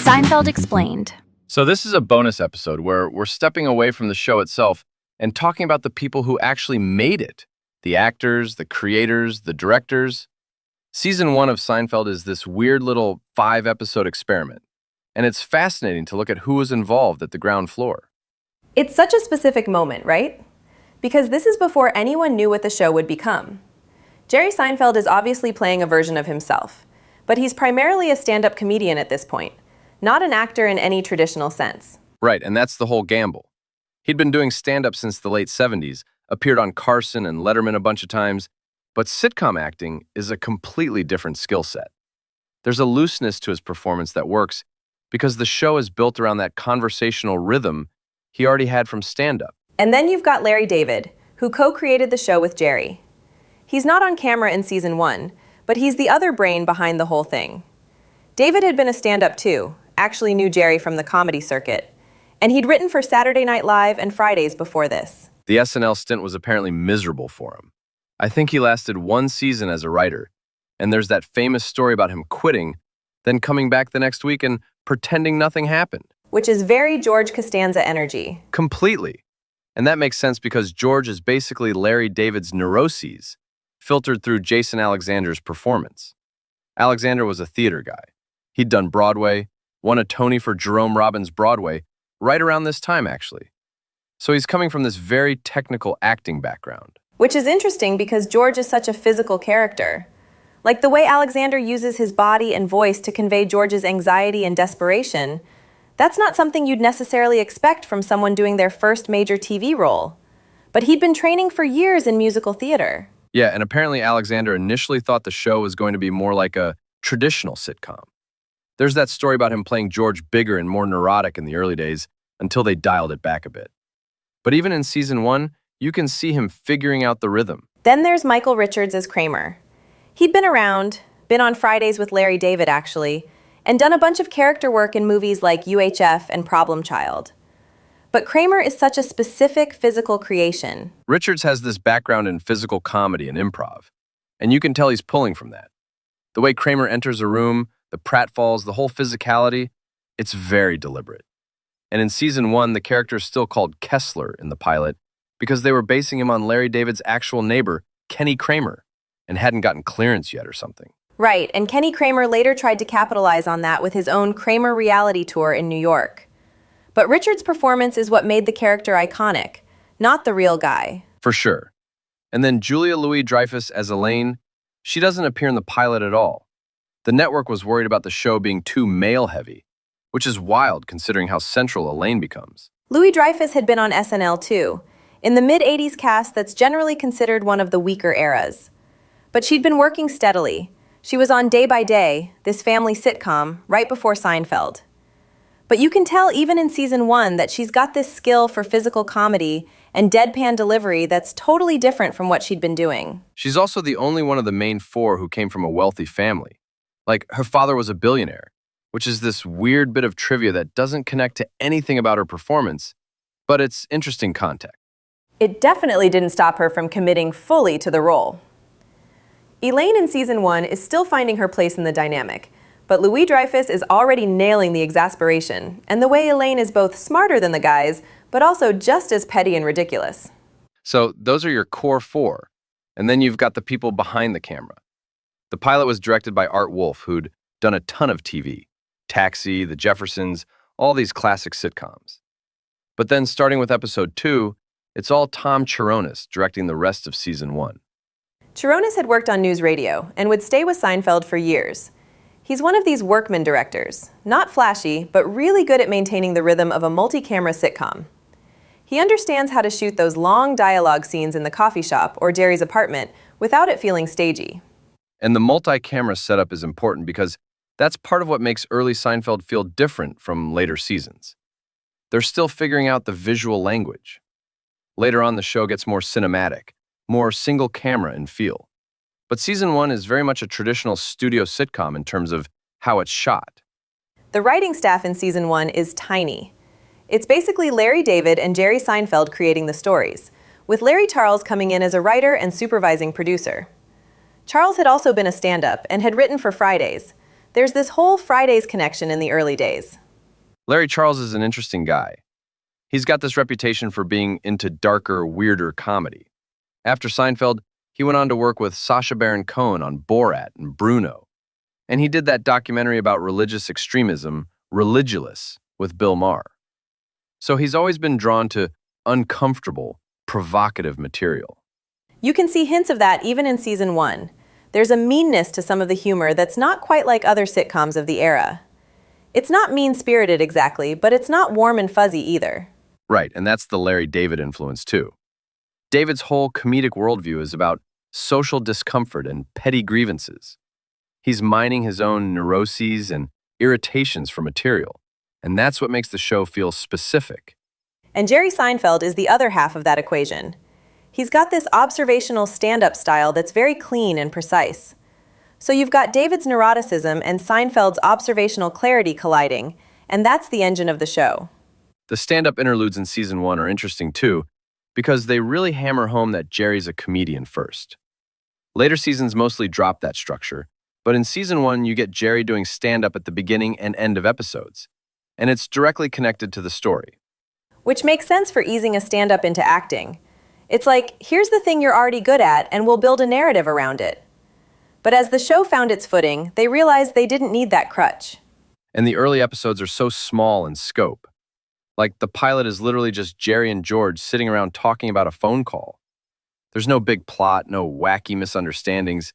Seinfeld Explained. So this is a bonus episode where we're stepping away from the show itself and talking about the people who actually made it. The actors, the creators, the directors. Season 1 of Seinfeld is this weird little 5-episode experiment. And it's fascinating to look at who was involved at the ground floor. It's such a specific moment, right? Because this is before anyone knew what the show would become. Jerry Seinfeld is obviously playing a version of himself, but he's primarily a stand-up comedian at this point, not an actor in any traditional sense. Right, and that's the whole gamble. He'd been doing stand-up since the late 70s, appeared on Carson and Letterman a bunch of times, but sitcom acting is a completely different skill set. There's a looseness to his performance that works because the show is built around that conversational rhythm he already had from stand-up. And then you've got Larry David, who co-created the show with Jerry. He's not on camera in season 1, but he's the other brain behind the whole thing. David had been a stand-up too, actually knew Jerry from the comedy circuit, and he'd written for Saturday Night Live and Fridays before this. The SNL stint was apparently miserable for him. I think he lasted 1 season as a writer, and there's that famous story about him quitting, then coming back the next week and pretending nothing happened. Which is very George Costanza energy. Completely. And that makes sense because George is basically Larry David's neuroses, filtered through Jason Alexander's performance. Alexander was a theater guy. He'd done Broadway, won a Tony for Jerome Robbins' Broadway, right around this time, actually. So he's coming from this very technical acting background. Which is interesting because George is such a physical character. Like the way Alexander uses his body and voice to convey George's anxiety and desperation, that's not something you'd necessarily expect from someone doing their first major TV role. But he'd been training for years in musical theater. Yeah, and apparently Alexander initially thought the show was going to be more like a traditional sitcom. There's that story about him playing George bigger and more neurotic in the early days until they dialed it back a bit. But even in season 1, you can see him figuring out the rhythm. Then there's Michael Richards as Kramer. He'd been around, been on Fridays with Larry David actually, and done a bunch of character work in movies like UHF and Problem Child. But Kramer is such a specific physical creation. Richards has this background in physical comedy and improv, and you can tell he's pulling from that. The way Kramer enters a room, the pratfalls, the whole physicality, it's very deliberate. And in season 1, the character is still called Kessler in the pilot because they were basing him on Larry David's actual neighbor, Kenny Kramer, and hadn't gotten clearance yet or something. Right, and Kenny Kramer later tried to capitalize on that with his own Kramer reality tour in New York. But Richards' performance is what made the character iconic, not the real guy. For sure. And then Julia Louis-Dreyfus as Elaine, she doesn't appear in the pilot at all. The network was worried about the show being too male-heavy, which is wild considering how central Elaine becomes. Louis-Dreyfus had been on SNL too, in the mid-80s cast that's generally considered one of the weaker eras. But she'd been working steadily. She was on Day by Day, this family sitcom, right before Seinfeld. But you can tell even in season 1 that she's got this skill for physical comedy and deadpan delivery that's totally different from what she'd been doing. She's also the only one of the main 4 who came from a wealthy family. Like, her father was a billionaire, which is this weird bit of trivia that doesn't connect to anything about her performance, but it's interesting context. It definitely didn't stop her from committing fully to the role. Elaine in season 1 is still finding her place in the dynamic, but Louis-Dreyfus is already nailing the exasperation and the way Elaine is both smarter than the guys, but also just as petty and ridiculous. So those are your core 4, and then you've got the people behind the camera. The pilot was directed by Wolff, who'd done a ton of TV, Taxi, The Jeffersons, all these classic sitcoms. But then starting with episode 2, it's all Tom Cherones directing the rest of season 1. Cherones had worked on news radio and would stay with Seinfeld for years. He's one of these workman directors, not flashy, but really good at maintaining the rhythm of a multi-camera sitcom. He understands how to shoot those long dialogue scenes in the coffee shop or Jerry's apartment without it feeling stagey. And the multi-camera setup is important because that's part of what makes early Seinfeld feel different from later seasons. They're still figuring out the visual language. Later on, the show gets more cinematic, more single camera in feel. But season 1 is very much a traditional studio sitcom in terms of how it's shot. The writing staff in season 1 is tiny. It's basically Larry David and Jerry Seinfeld creating the stories, with Larry Charles coming in as a writer and supervising producer. Charles had also been a stand-up and had written for Fridays. There's this whole Fridays connection in the early days. Larry Charles is an interesting guy. He's got this reputation for being into darker, weirder comedy. After Seinfeld, he went on to work with Sacha Baron Cohen on Borat and Bruno. And he did that documentary about religious extremism, Religulous, with Bill Maher. So he's always been drawn to uncomfortable, provocative material. You can see hints of that even in season 1. There's a meanness to some of the humor that's not quite like other sitcoms of the era. It's not mean-spirited exactly, but it's not warm and fuzzy either. Right, and that's the Larry David influence too. David's whole comedic worldview is about social discomfort and petty grievances. He's mining his own neuroses and irritations for material, and that's what makes the show feel specific. And Jerry Seinfeld is the other half of that equation. He's got this observational stand-up style that's very clean and precise. So you've got David's neuroticism and Seinfeld's observational clarity colliding, and that's the engine of the show. The stand-up interludes in season 1 are interesting too, because they really hammer home that Jerry's a comedian first. Later seasons mostly drop that structure, but in season 1 you get Jerry doing stand-up at the beginning and end of episodes, and it's directly connected to the story. Which makes sense for easing a stand-up into acting. It's like, here's the thing you're already good at, and we'll build a narrative around it. But as the show found its footing, they realized they didn't need that crutch. And the early episodes are so small in scope. Like, the pilot is literally just Jerry and George sitting around talking about a phone call. There's no big plot, no wacky misunderstandings.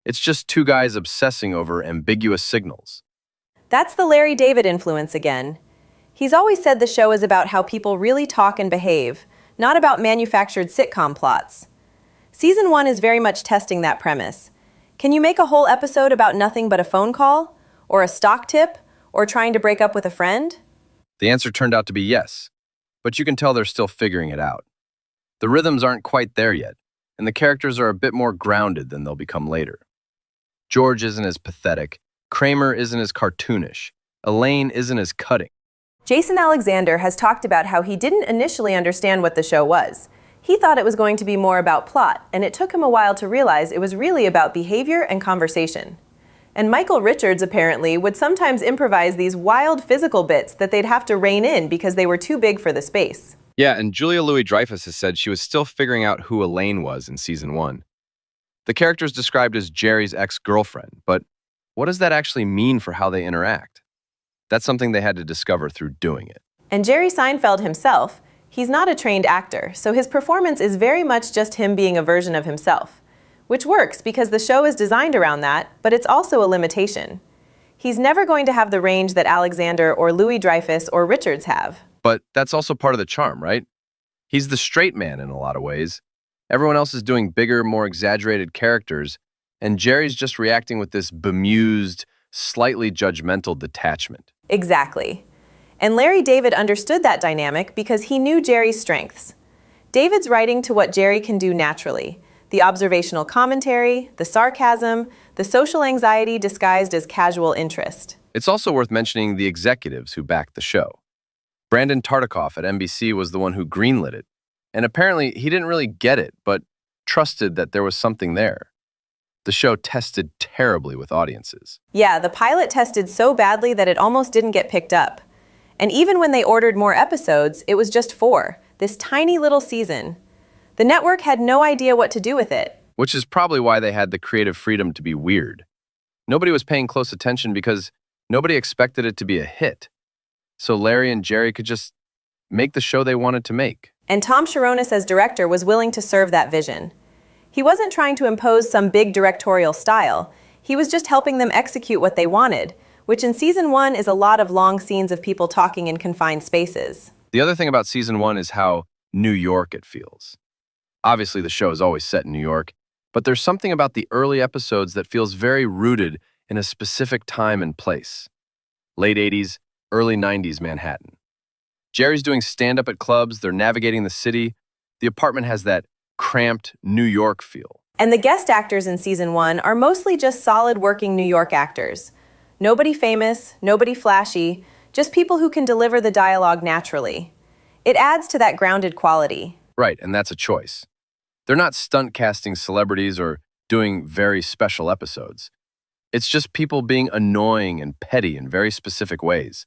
It's just two guys obsessing over ambiguous signals. That's the Larry David influence again. He's always said the show is about how people really talk and behave, not about manufactured sitcom plots. Season 1 is very much testing that premise. Can you make a whole episode about nothing but a phone call? Or a stock tip? Or trying to break up with a friend? The answer turned out to be yes, but you can tell they're still figuring it out. The rhythms aren't quite there yet, and the characters are a bit more grounded than they'll become later. George isn't as pathetic, Kramer isn't as cartoonish, Elaine isn't as cutting. Jason Alexander has talked about how he didn't initially understand what the show was. He thought it was going to be more about plot, and it took him a while to realize it was really about behavior and conversation. And Michael Richards apparently would sometimes improvise these wild physical bits that they'd have to rein in because they were too big for the space. Yeah, and Julia Louis-Dreyfus has said she was still figuring out who Elaine was in season 1. The character is described as Jerry's ex-girlfriend, but what does that actually mean for how they interact? That's something they had to discover through doing it. And Jerry Seinfeld himself, he's not a trained actor, so his performance is very much just him being a version of himself. Which works because the show is designed around that, but it's also a limitation. He's never going to have the range that Alexander or Louis-Dreyfus or Richards have. But that's also part of the charm, right? He's the straight man in a lot of ways. Everyone else is doing bigger, more exaggerated characters, and Jerry's just reacting with this bemused, slightly judgmental detachment. Exactly. And Larry David understood that dynamic because he knew Jerry's strengths. David's writing to what Jerry can do naturally. The observational commentary, the sarcasm, the social anxiety disguised as casual interest. It's also worth mentioning the executives who backed the show. Brandon Tartikoff at NBC was the one who greenlit it, and apparently he didn't really get it, but trusted that there was something there. The show tested terribly with audiences. Yeah, the pilot tested so badly that it almost didn't get picked up. And even when they ordered more episodes, it was just 4, this tiny little season. The network had no idea what to do with it. Which is probably why they had the creative freedom to be weird. Nobody was paying close attention because nobody expected it to be a hit. So Larry and Jerry could just make the show they wanted to make. And Tom Cherones as director was willing to serve that vision. He wasn't trying to impose some big directorial style. He was just helping them execute what they wanted, which in season 1 is a lot of long scenes of people talking in confined spaces. The other thing about season 1 is how New York it feels. Obviously, the show is always set in New York, but there's something about the early episodes that feels very rooted in a specific time and place. Late 80s, early 90s Manhattan. Jerry's doing stand-up at clubs, they're navigating the city. The apartment has that cramped New York feel. And the guest actors in season 1 are mostly just solid working New York actors. Nobody famous, nobody flashy, just people who can deliver the dialogue naturally. It adds to that grounded quality. Right, and that's a choice. They're not stunt casting celebrities or doing very special episodes. It's just people being annoying and petty in very specific ways.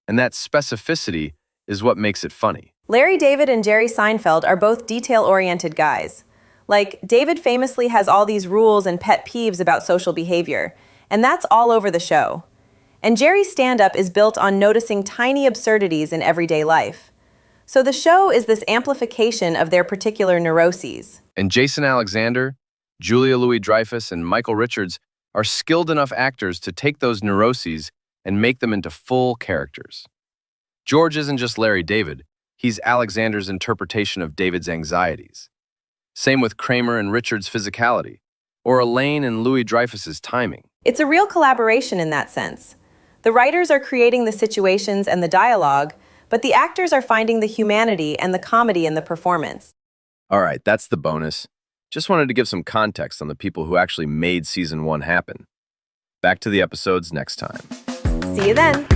And that specificity is what makes it funny. Larry David and Jerry Seinfeld are both detail-oriented guys. Like, David famously has all these rules and pet peeves about social behavior, and that's all over the show. And Jerry's stand-up is built on noticing tiny absurdities in everyday life. So the show is this amplification of their particular neuroses. And Jason Alexander, Julia Louis-Dreyfus, and Michael Richards are skilled enough actors to take those neuroses and make them into full characters. George isn't just Larry David, he's Alexander's interpretation of David's anxieties. Same with Kramer and Richards' physicality, or Elaine and Louis-Dreyfus's timing. It's a real collaboration in that sense. The writers are creating the situations and the dialogue, but the actors are finding the humanity and the comedy in the performance. All right, that's the bonus. Just wanted to give some context on the people who actually made Season 1 happen. Back to the episodes next time. See you then!